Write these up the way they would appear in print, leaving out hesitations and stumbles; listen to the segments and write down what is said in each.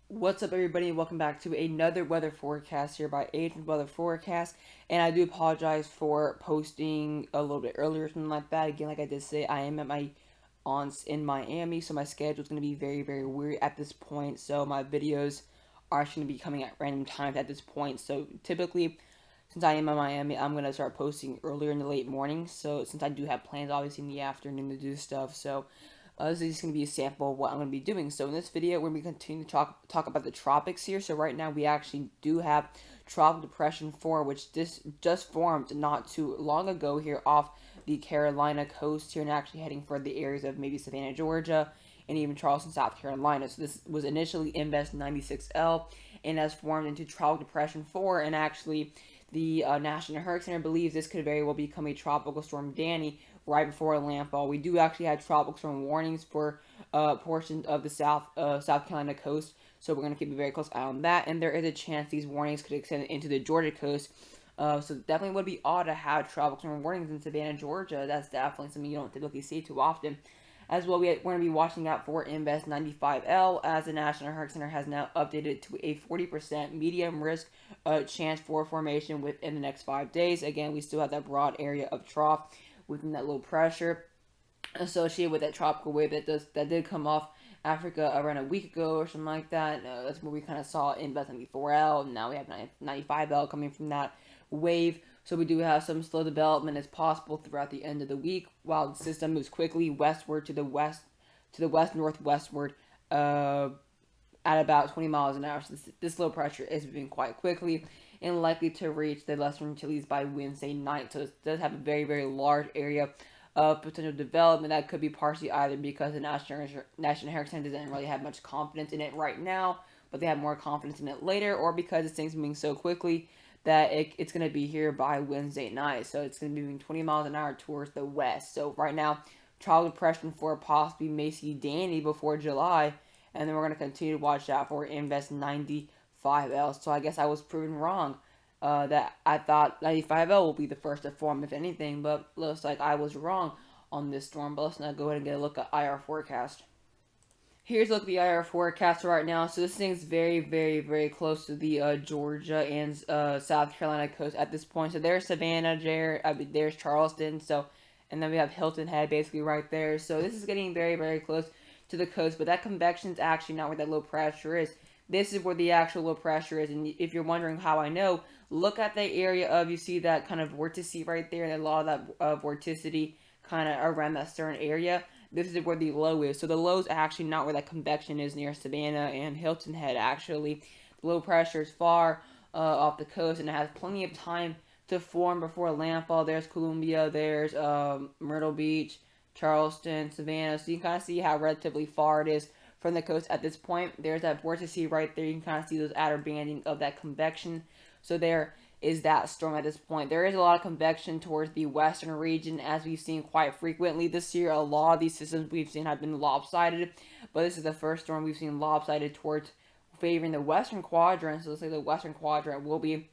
What's up, everybody, and welcome back to another weather forecast here by Agent Weather Forecast. And I do apologize for posting a little bit earlier, or something like that. Again, like I did say, I am at my aunt's in Miami, so my schedule is going to be very, very weird at this point. So my videos are actually going to be coming at random times at this point. So typically, since I am in Miami, I'm going to start posting earlier in the late morning. So since I do have plans, obviously, in the afternoon to do stuff, so this is just going to be a sample of what I'm going to be doing. So in this video, we're going to continue to talk about the tropics here. So right now, we actually do have Tropical Depression 4, which this just formed not too long ago here off the Carolina coast here, and actually heading for the areas of maybe Savannah, Georgia, and even Charleston, South Carolina. So this was initially Invest 96L and has formed into Tropical Depression 4, and actually the National Hurricane Center believes this could very well become a Tropical Storm Danny right before landfall. We do actually have tropical storm warnings for portions of the South Carolina coast, so we're going to keep a very close eye on that. And there is a chance these warnings could extend into the Georgia coast. So definitely would be odd to have tropical storm warnings in Savannah, Georgia. That's definitely something you don't typically see too often. As well, we're going to be watching out for Invest 95L, as the National Hurricane Center has now updated to a 40% medium risk chance for formation within the next 5 days. Again, we still have that broad area of trough within that low pressure associated with that tropical wave that did come off Africa around a week ago or something like that. That's where we kind of saw Invest 94L. Now we have 95L coming from that wave. So we do have some slow development as possible throughout the end of the week, while the system moves quickly westward to the west northwestward. At about 20 miles an hour. So this low pressure is moving quite quickly and likely to reach the Western Antilles by Wednesday night. So it does have a very, very large area of potential development that could be partially either because the National Hurricane Center doesn't really have much confidence in it right now, but they have more confidence in it later, or because this thing's moving so quickly that it's going to be here by Wednesday night. So it's going to be moving 20 miles an hour towards the west. So right now, tropical depression for possibly Macy Danny before July, and then we're going to continue to watch out for Invest 95L. So I guess I was proven wrong that I thought 95L will be the first to form, if anything, but looks like I was wrong on this storm. But let's now go ahead and get a look at IR forecast. Here's a look at the IR forecast right now. So this thing's very, very, very close to the Georgia and South Carolina coast at this point. So there's Savannah, there's Charleston. So, and then we have Hilton Head basically right there. So this is getting very, very close to the coast. But that convection is actually not where that low pressure is. This is where the actual low pressure is. And if you're wondering how I know, look at the area of, you see that kind of vorticity right there, and a lot of that vorticity kind of around that certain area. This is where the low is. So the low is actually not where that convection is near Savannah and Hilton Head. Actually, the low pressure is far off the coast, and it has plenty of time to form before landfall. There's Columbia, there's Myrtle Beach, Charleston, Savannah. So you can kind of see how relatively far it is from the coast at this point. There's that vortice right there. You can kind of see those outer banding of that convection. So there is that storm at this point. There is a lot of convection towards the western region, as we've seen quite frequently this year. A lot of these systems we've seen have been lopsided, but this is the first storm we've seen lopsided towards favoring the western quadrant. So let's say the western quadrant will be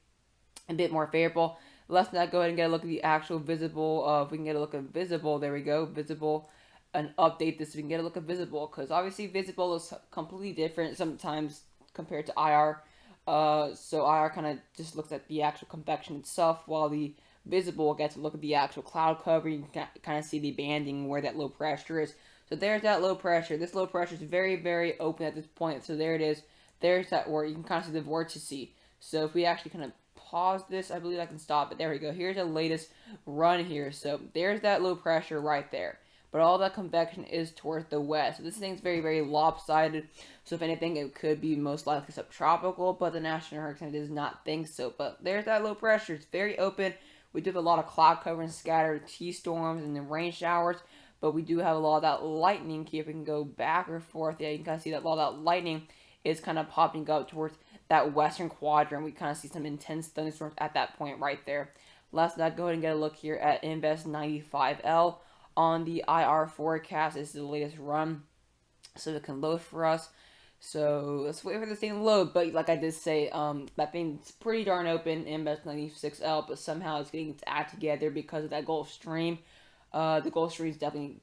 a bit more favorable. Let's not go ahead and get a look at the actual visible. If we can get a look at visible, there we go, visible, and update this so we can get a look at visible, because obviously visible is completely different sometimes compared to IR. So IR kind of just looks at the actual convection itself, while the visible gets to look at the actual cloud cover. You can kind of see the banding where that low pressure is. So there's that low pressure. This low pressure is very, very open at this point. So there it is. There's that where you can kind of see the vortice. So if we actually kind of pause this, I believe I can stop it. There we go. Here's the latest run here. So there's that low pressure right there. But all that convection is towards the west. So this thing's very, very lopsided. So if anything, it could be most likely subtropical, but the National Hurricane Center does not think so. But there's that low pressure. It's very open. We do have a lot of cloud cover and scattered T-storms and then rain showers, but we do have a lot of that lightning. If we can go back or forth, yeah, you can kind of see that a lot of that lightning is kind of popping up towards that western quadrant. We kind of see some intense thunderstorms at that point right there. Let's not go ahead and get a look here at Invest 95L on the IR forecast. This is the latest run, so it can load for us. So let's wait for this thing to load. But like I did say, that thing's pretty darn open, Invest 96L, but somehow it's getting its act together because of that Gulf Stream. The Gulf Stream is definitely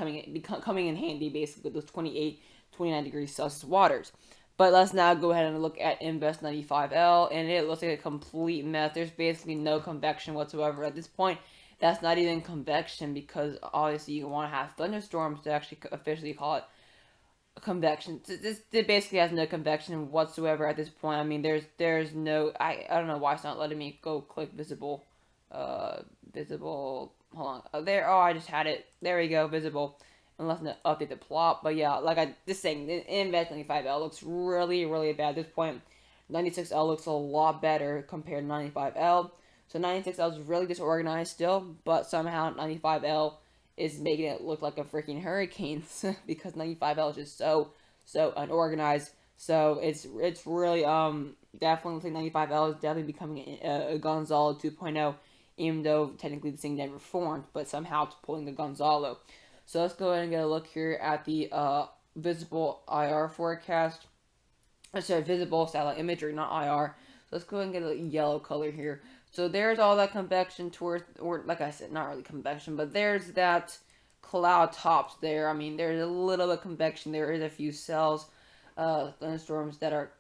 coming in handy, basically, with those 28, 29 degrees Celsius waters. But let's now go ahead and look at Invest 95L, and it looks like a complete mess. There's basically no convection whatsoever at this point. That's not even convection, because obviously you want to have thunderstorms to actually officially call it convection. This basically has no convection whatsoever at this point. I mean, there's no, I don't know why it's not letting me go click visible, visible. Hold on, there. Oh, I just had it. There we go, visible. Unless to update the plot, but yeah, like I just saying, Invest 95L looks really bad at this point. 96L looks a lot better compared to 95L. So 96L is really disorganized still, but somehow 95L is making it look like a freaking hurricane because 95L is just so unorganized. So it's really definitely think 95L is definitely becoming a Gonzalo 2.0, even though technically the thing never formed, but somehow it's pulling the Gonzalo. So let's go ahead and get a look here at the visible IR forecast. Sorry, visible satellite imagery, not IR. So let's go ahead and get a yellow color here. So there's all that convection towards, or like I said, not really convection, but there's that cloud tops there. I mean, there's a little bit of convection. There is a few cells, thunderstorms that are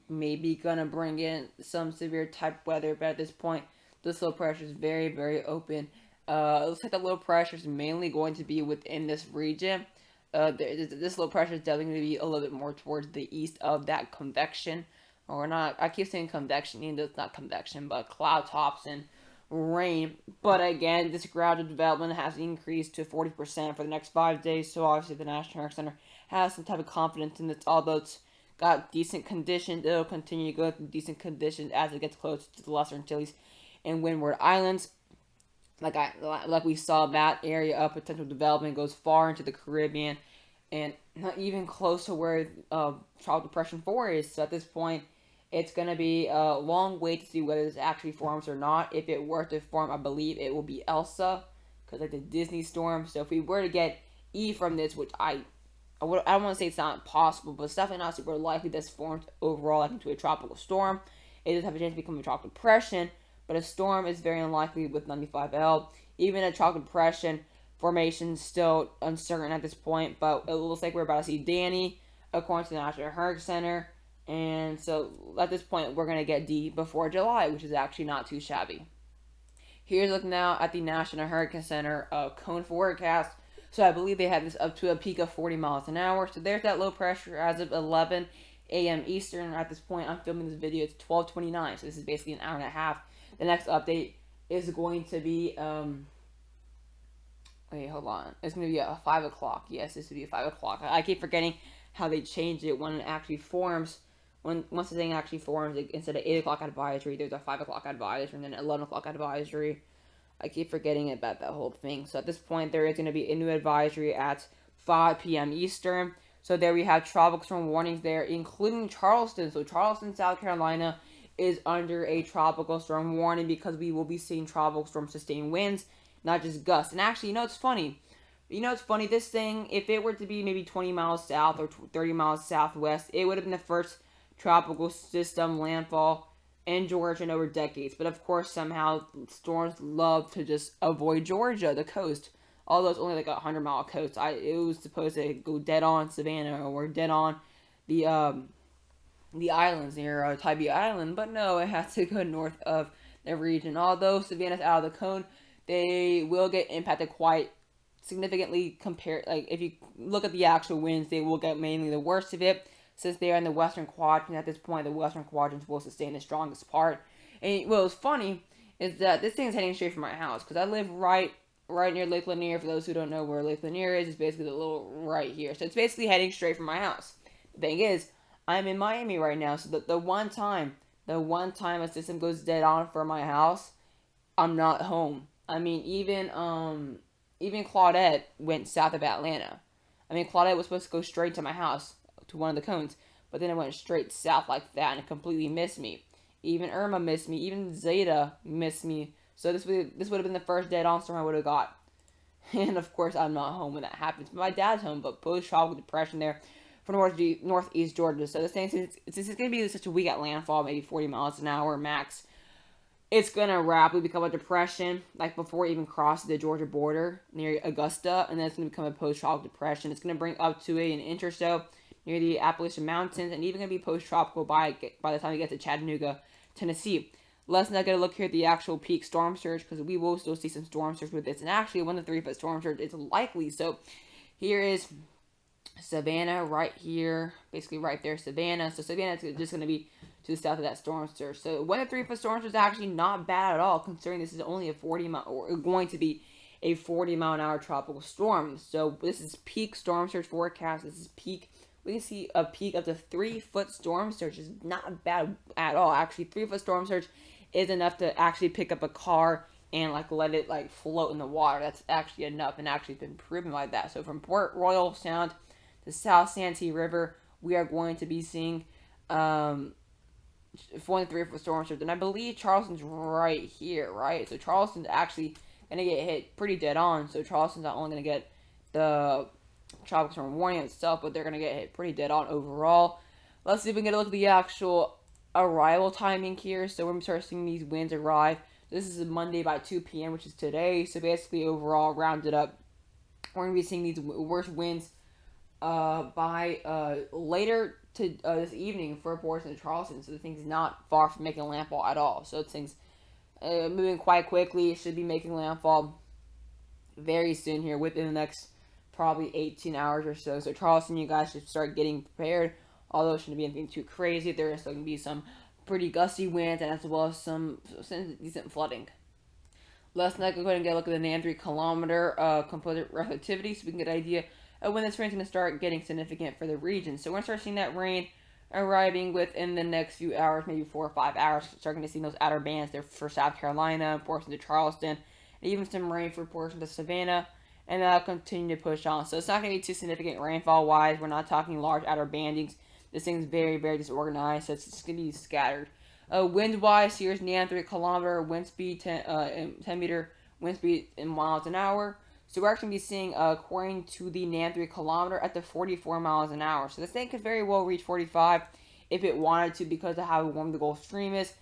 maybe gonna bring in some severe type weather, but at this point, this low pressure is very open. It looks like the low pressure is mainly going to be within this region. This low pressure is definitely going to be a little bit more towards the east of that convection, or not. I keep saying convection, even though it's not convection, but cloud tops and rain. But again, this gradual development has increased to 40% for the next 5 days. So obviously, the National Hurricane Center has some type of confidence in this. Although it's got decent conditions, it'll continue to go through decent conditions as it gets closer to the Lesser Antilles and Windward Islands. Like we saw, that area of potential development goes far into the Caribbean, and not even close to where Tropical Depression 4 is. So at this point, it's going to be a long wait to see whether this actually forms or not. If it were to form, I believe it will be Elsa, because like the Disney storm. So if we were to get E from this, which I don't want to say it's not possible, but it's definitely not super likely this forms overall like into a tropical storm. It does have a chance to become a tropical depression, but a storm is very unlikely with 95L. Even a tropical depression formation is still uncertain at this point, but it looks like we're about to see Danny, according to the National Hurricane Center. And so at this point, we're going to get D before July, which is actually not too shabby. Here's looking now at the National Hurricane Center cone forecast. So I believe they have this up to a peak of 40 miles an hour. So there's that low pressure as of 11 a.m. Eastern. At this point, I'm filming this video. It's 12:29, so this is basically an hour and a half. The next update is going to be wait, hold on. It's going to be at 5 o'clock. Yes, this will be at 5 o'clock. I keep forgetting how they changed it when it actually forms. Once the thing actually forms, instead of 8 o'clock advisory, there's a 5 o'clock advisory and then 11 o'clock advisory. I keep forgetting about that whole thing. So at this point, there is going to be a new advisory at 5 p.m. Eastern. So there we have tropical storm warnings there, including Charleston. So Charleston, South Carolina is under a tropical storm warning because we will be seeing tropical storm sustained winds, not just gusts. And actually, it's funny. This thing, if it were to be maybe 20 miles south or 30 miles southwest, it would have been the first tropical system landfall in Georgia in over decades. But of course, somehow storms love to just avoid Georgia, the coast. Although it's only like a 100-mile coast, it was supposed to go dead on Savannah or dead on the islands near Tybee Island, but no, it has to go north of the region. Although Savannah's out of the cone, they will get impacted quite significantly compared. Like if you look at the actual winds, they will get mainly the worst of it since they are in the western quadrant. At this point, the western quadrants will sustain the strongest part. And what was funny is that this thing is heading straight from my house because I live right near Lake Lanier. For those who don't know where Lake Lanier is, it's basically the little right here. So it's basically heading straight from my house. The thing is, I'm in Miami right now, so the one time a system goes dead on for my house, I'm not home. I mean, even Claudette went south of Atlanta. I mean, Claudette was supposed to go straight to my house, to one of the cones, but then it went straight south like that, and it completely missed me. Even Irma missed me. Even Zeta missed me. So this would have been the first dead on storm I would have got. And of course, I'm not home when that happens. But my dad's home, but post-tropical depression there for northeast Georgia. So this thing, since it's going to be such a weak at landfall, maybe 40 miles an hour max, it's going to rapidly become a depression, like before it even crosses the Georgia border near Augusta, and then it's going to become a post-tropical depression. It's going to bring up to an inch or so, near the Appalachian Mountains, and even going to be post-tropical by the time we get to Chattanooga, Tennessee. Let's not get a look here at the actual peak storm surge, because we will still see some storm surge with this. And actually, 1 to 3 foot storm surge is likely. So here is Savannah right here, basically right there, Savannah. So Savannah is just going to be to the south of that storm surge. So 1 to 3 foot storm surge is actually not bad at all, considering this is only a 40 mile, or going to be a 40-mile-an-hour tropical storm. So this is peak storm surge forecast. This is peak. We can see a peak up to 3 foot storm surge is not bad at all. Actually, 3 foot storm surge is enough to actually pick up a car and like let it like float in the water. That's actually enough, and actually been proven like that. So from Port Royal Sound to South Santee River, we are going to be seeing 1 to 3 foot storm surge, and I believe Charleston's right here, right? So Charleston's actually gonna get hit pretty dead on. So Charleston's not only gonna get the tropical storm warning itself, but they're gonna get hit pretty dead on overall. Let's see if we can get a look at the actual arrival timing here. So we're gonna start seeing these winds arrive. This is Monday by 2 p.m., which is today. So basically, overall, rounded up, we're gonna be seeing these worst winds by later to this evening for a portion of Charleston. So the thing's not far from making landfall at all. So the thing's moving quite quickly. It should be making landfall very soon here, within the next probably 18 hours or so. So Charleston, you guys should start getting prepared. Although it shouldn't be anything too crazy, there is still going to be some pretty gusty winds, and as well as some decent flooding. Let's now go ahead and get a look at the NAM 3 kilometer composite relativity, so we can get an idea of when this rain's going to start getting significant for the region. So we're going to start seeing that rain arriving within the next few hours, maybe 4 or 5 hours. Starting to see those outer bands there for South Carolina, portions of Charleston, and even some rain for portions of Savannah, and that'll continue to push on. So it's not going to be too significant rainfall-wise. We're not talking large outer bandings. This thing's very, very disorganized, so it's just going to be scattered. Wind-wise, here's NAM 3 kilometer, wind speed 10 meter, wind speed in miles an hour. So we're actually going to be seeing, according to the NAM 3 kilometer, at the 44 miles an hour. So this thing could very well reach 45 if it wanted to, because of how warm the Gulf Stream is.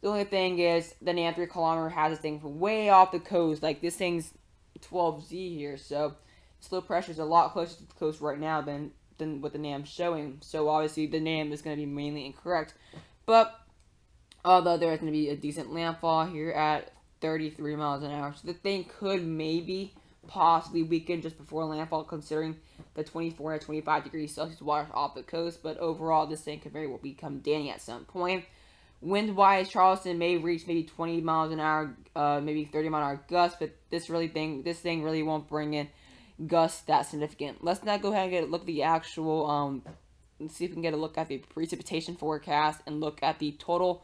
The only thing is, the NAM 3 kilometer has this thing way off the coast. Like, this thing's 12Z here, so slow pressure is a lot closer to the coast right now than what the NAM's showing. So obviously the NAM is going to be mainly incorrect. But although there is going to be a decent landfall here at 33 miles an hour. So the thing could maybe possibly weaken just before landfall, considering the 24 to 25 degrees Celsius water off the coast. But overall, this thing could very well become Danny at some point. Wind-wise, Charleston may reach maybe 20 miles an hour, maybe 30 mile an hour gusts, but this thing really won't bring in gusts that significant. Let's now go ahead and get a look at the actual, let's see if we can get a look at the precipitation forecast and look at the total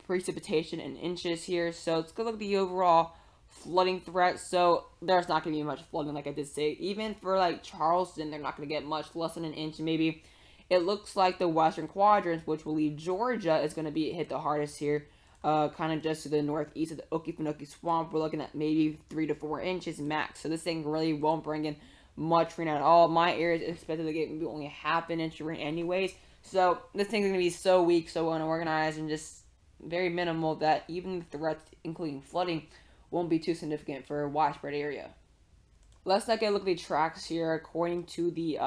precipitation in inches here. So let's go look at the overall flooding threat. So there's not going to be much flooding, like I did say. Even for like Charleston, they're not going to get much, less than an inch maybe. It looks like the western quadrants, which will leave Georgia, is going to be hit the hardest here. Kind of just to the northeast of the Okefenokee Swamp. We're looking at maybe 3 to 4 inches max. So this thing really won't bring in much rain at all. My area is expected to get maybe only half an inch of rain anyways. So this thing's going to be so weak, so unorganized, and just very minimal that even the threats, including flooding, won't be too significant for a widespread area. Let's not get a look at the tracks here according to the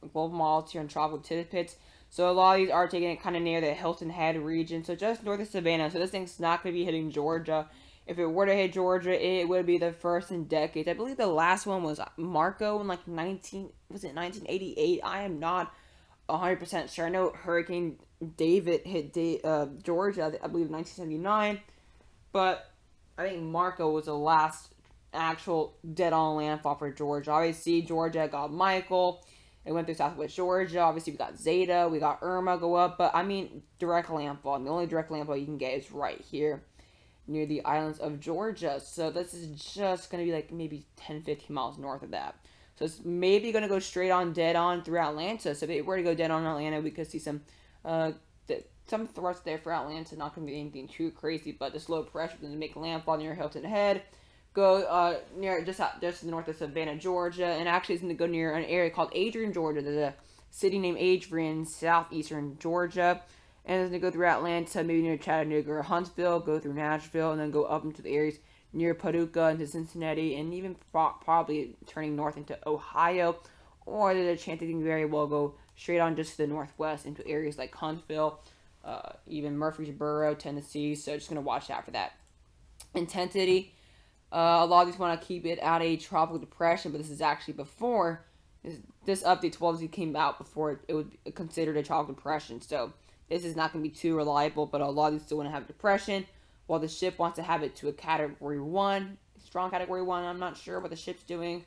global models here in tropical tidbits. So a lot of these are taking it kind of near the Hilton Head region, so just north of Savannah. So this thing's not going to be hitting Georgia. If it were to hit Georgia, it would be the first in decades. I believe the last one was Marco in like 1988? I am not 100% sure. I know Hurricane David hit Georgia, I believe 1979, but I think Marco was the last actual dead-on landfall for Georgia. Obviously, Georgia got Michael. It went through southwest Georgia. Obviously, we got Zeta. We got Irma go up. But, I mean, direct landfall. And the only direct landfall you can get is right here near the islands of Georgia. So, this is just going to be like maybe 10, 15 miles north of that. So, it's maybe going to go straight on, dead on through Atlanta. So, if it were to go dead on Atlanta, we could see some threats there for Atlanta. Not going to be anything too crazy. But this low pressure is going to make landfall near Hilton Head. Go near just to the north of Savannah, Georgia, and actually it's going to go near an area called Adrian, Georgia. There's a city named Adrian, southeastern Georgia, and it's going to go through Atlanta, maybe near Chattanooga or Huntsville, go through Nashville, and then go up into the areas near Paducah, into Cincinnati, and even probably turning north into Ohio, or there's a chance it can very well go straight on just to the northwest into areas like Huntsville, even Murfreesboro, Tennessee. So just gonna watch out for that intensity. A lot of these want to keep it at a tropical depression, but this is actually before this update 12Z came out before it was considered a tropical depression. So this is not going to be too reliable, but a lot of these still want to have depression, while the ship wants to have it to a category 1, strong category 1. I'm not sure what the ship's doing.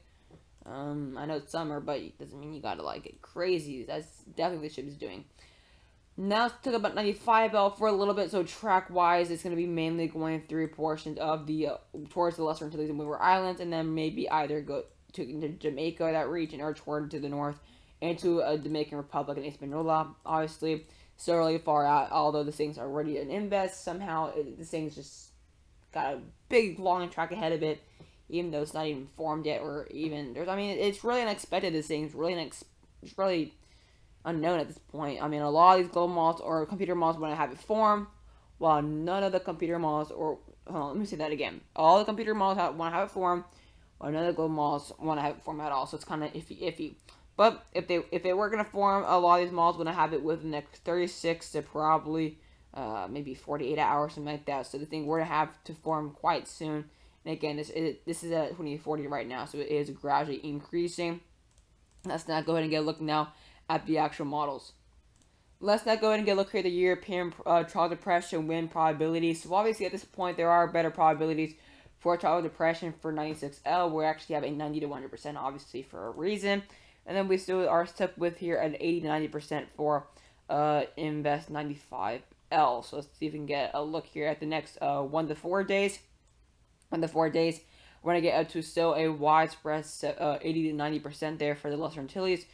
I know it's summer, but it doesn't mean you gotta like get crazy. That's definitely what the ship is doing. Now let's talk about 95L for a little bit. So track wise, it's going to be mainly going through portions of the towards the Lesser Antilles and Windward Islands, and then maybe either go to Jamaica, that region, or toward to the north into a Dominican Republic and Hispaniola. Obviously, so really far out. Although the things are already an invest, somehow this thing's just got a big long track ahead of it, even though it's not even formed yet, or even there's. I mean, it's really unexpected. This thing's really it's really unknown at this point. I mean, a lot of these global malls or computer malls want to have it form, while none of the computer malls, or hold on, let me say that again. All the computer malls want to have it form, while none of the global malls want to have it form at all. So it's kind of iffy. But if they were gonna form, a lot of these malls want to have it within the next 36 to probably maybe 48 hours, something like that. So the thing we're gonna have to form quite soon. And again, this is at 2040 right now, so it is gradually increasing. Let's not go ahead and get a look now at the actual models. Let's not go ahead and get a look here at the European tropical depression wind probabilities. So obviously at this point there are better probabilities for tropical depression for 96L. We actually have a 90 to 100% obviously for a reason. And then we still are stuck with here at 80 to 90% for Invest 95L. So let's see if we can get a look here at the next 1 to 4 days. 1 to 4 days, we're going to get up to still a widespread 80 to 90% there for the Lesser Antilles.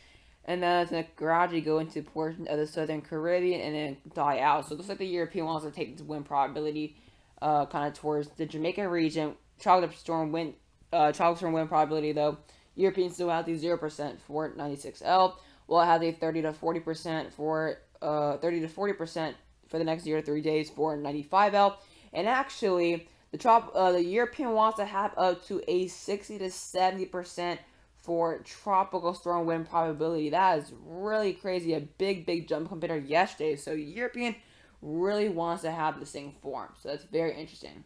And then it's going to gradually go into portions of the Southern Caribbean and then die out. So it looks like the European wants to take this wind probability kind of towards the Jamaica region. Tropical storm wind probability, though, Europeans still have the 0% for 96L. Well, it has a 30 to 40% for 40% for the next 0 to 3 days for 95L. And actually, the European wants to have up to a 60 to 70% for tropical storm wind probability. That is really crazy. A big jump compared to yesterday. So European really wants to have this thing form. So that's very interesting.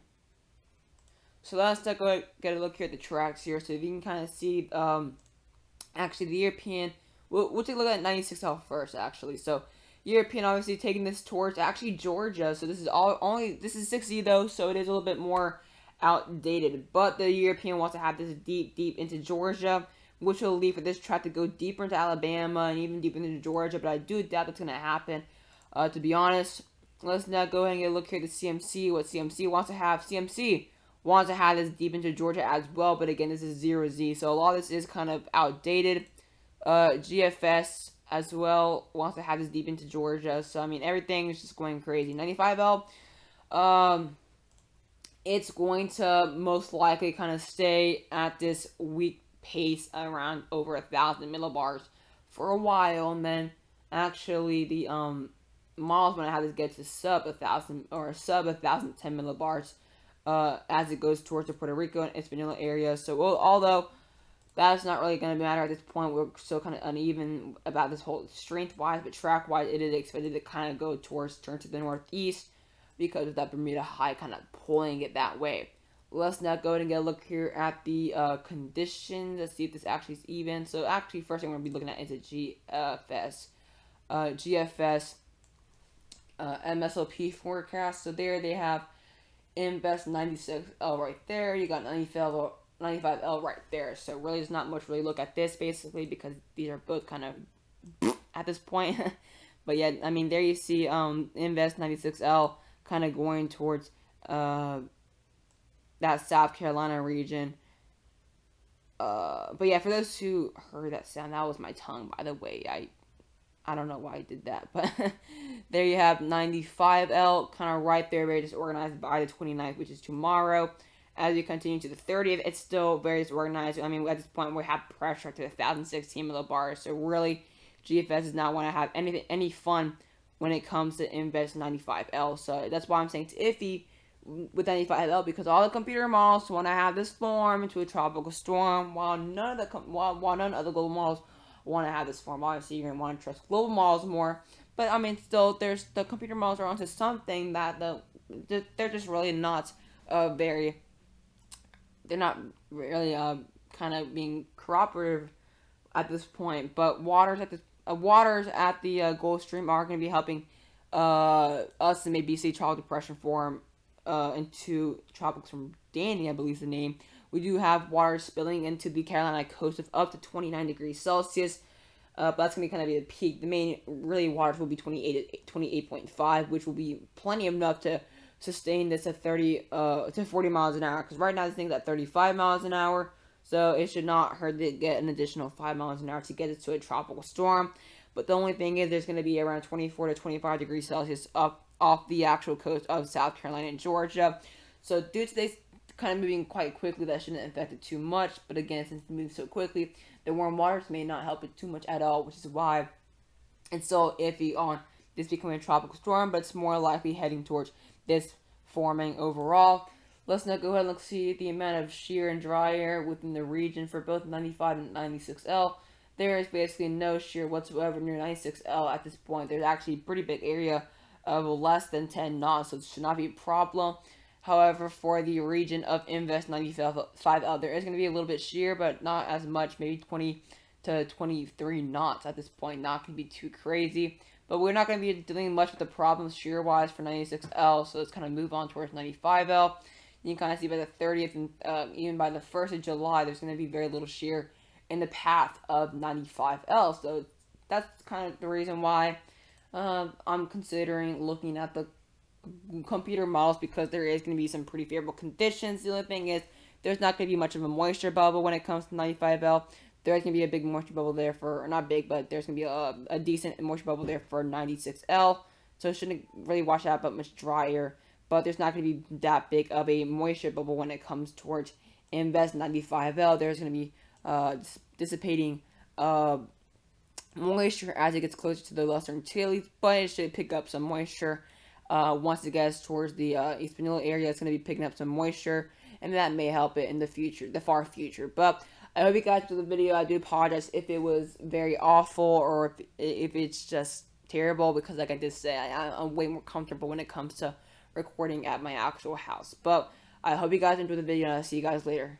So let's take a get a look here at the tracks here. So if you can kind of see, actually the European, we'll take a look at 96L first actually. So European obviously taking this towards actually Georgia. So this is this is 60 though. So it is a little bit more outdated. But the European wants to have this deep into Georgia, which will lead for this track to go deeper into Alabama and even deeper into Georgia, but I do doubt that's going to happen, to be honest. Let's now go ahead and get a look here at the CMC, what CMC wants to have. CMC wants to have this deep into Georgia as well, but again, this is 0Z, so a lot of this is kind of outdated. GFS as well wants to have this deep into Georgia, so I mean, everything is just going crazy. 95L, it's going to most likely kind of stay at this weak pace around over 1,000 millibars for a while, and then actually the models when I have this get to sub 1,000 or sub 1,010 millibars as it goes towards the Puerto Rico and Hispaniola area. So although that's not really going to matter at this point, we're still kind of uneven about this whole strength wise, but track wise it is expected to kind of go turn to the northeast because of that Bermuda High kind of pulling it that way. Let's now go ahead and get a look here at the conditions. Let's see if this actually is even. So actually, first thing we're going to be looking at is a GFS. GFS MSOP forecast. So there they have Invest 96L right there. You got 95L right there. So really there's not much really look at this basically because these are both kind of at this point. But yeah, I mean, there you see Invest 96L kind of going towards that South Carolina region. But yeah, for those who heard that sound, that was my tongue, by the way. I don't know why I did that, but there you have 95L, kind of right there, very disorganized by the 29th, which is tomorrow. As we continue to the 30th, it's still very disorganized. I mean, at this point, we have pressure to 1,016 millibars, so really, GFS does not want to have any fun when it comes to Invest 95L. So that's why I'm saying it's iffy with 95L, because all the computer models want to have this form into a tropical storm, while none of the global models want to have this form. Obviously, you're gonna want to trust global models more, but I mean, still, there's the computer models are onto something that they're just really not very they're not really kind of being cooperative at this point. But waters at the Gulf Stream are going to be helping us and maybe see tropical depression form into tropics from Danny, I believe is the name. We do have water spilling into the Carolina coast of up to 29 degrees Celsius. But that's going to kind of be the peak. The main really waters will be 28.5, which will be plenty enough to sustain this at 30 to 40 miles an hour. Because right now this thing's at 35 miles an hour, so it should not hurt to get an additional 5 miles an hour to get it to a tropical storm. But the only thing is, there's going to be around 24 to 25 degrees Celsius up off the actual coast of South Carolina and Georgia. So due to this kind of moving quite quickly, that shouldn't affect it too much. But again, since it moves so quickly, the warm waters may not help it too much at all, which is why it's so iffy on this becoming a tropical storm. But it's more likely heading towards this forming overall. Let's now go ahead and look see the amount of shear and dry air within the region for both 95 and 96L. There is basically no shear whatsoever near 96L at this point. There's actually a pretty big area of less than 10 knots, so it should not be a problem. However, for the region of Invest 95L, there is going to be a little bit shear, but not as much, maybe 20 to 23 knots at this point. Not going to be too crazy. But we're not going to be dealing much with the problems shear-wise for 96L, so let's kind of move on towards 95L. You can kind of see by the 30th and even by the 1st of July, there's going to be very little shear in the path of 95L. So that's kind of the reason why I'm considering looking at the computer models, because there is going to be some pretty favorable conditions. The only thing is, there's not going to be much of a moisture bubble when it comes to 95L. There's going to be a big moisture bubble there for, or not big, but there's going to be a decent moisture bubble there for 96L. So it shouldn't really wash out, but much drier. But there's not going to be that big of a moisture bubble when it comes towards Invest 95L. There's going to be dissipating moisture as it gets closer to the Western Antilles, but it should pick up some moisture once it gets towards the Hispaniola area. It's going to be picking up some moisture, and that may help it in the future, the far future. But I hope you guys enjoyed the video. I do apologize if it was very awful or if it's just terrible, because like I did say, I'm way more comfortable when it comes to recording at my actual house. But I hope you guys enjoyed the video, and I'll see you guys later.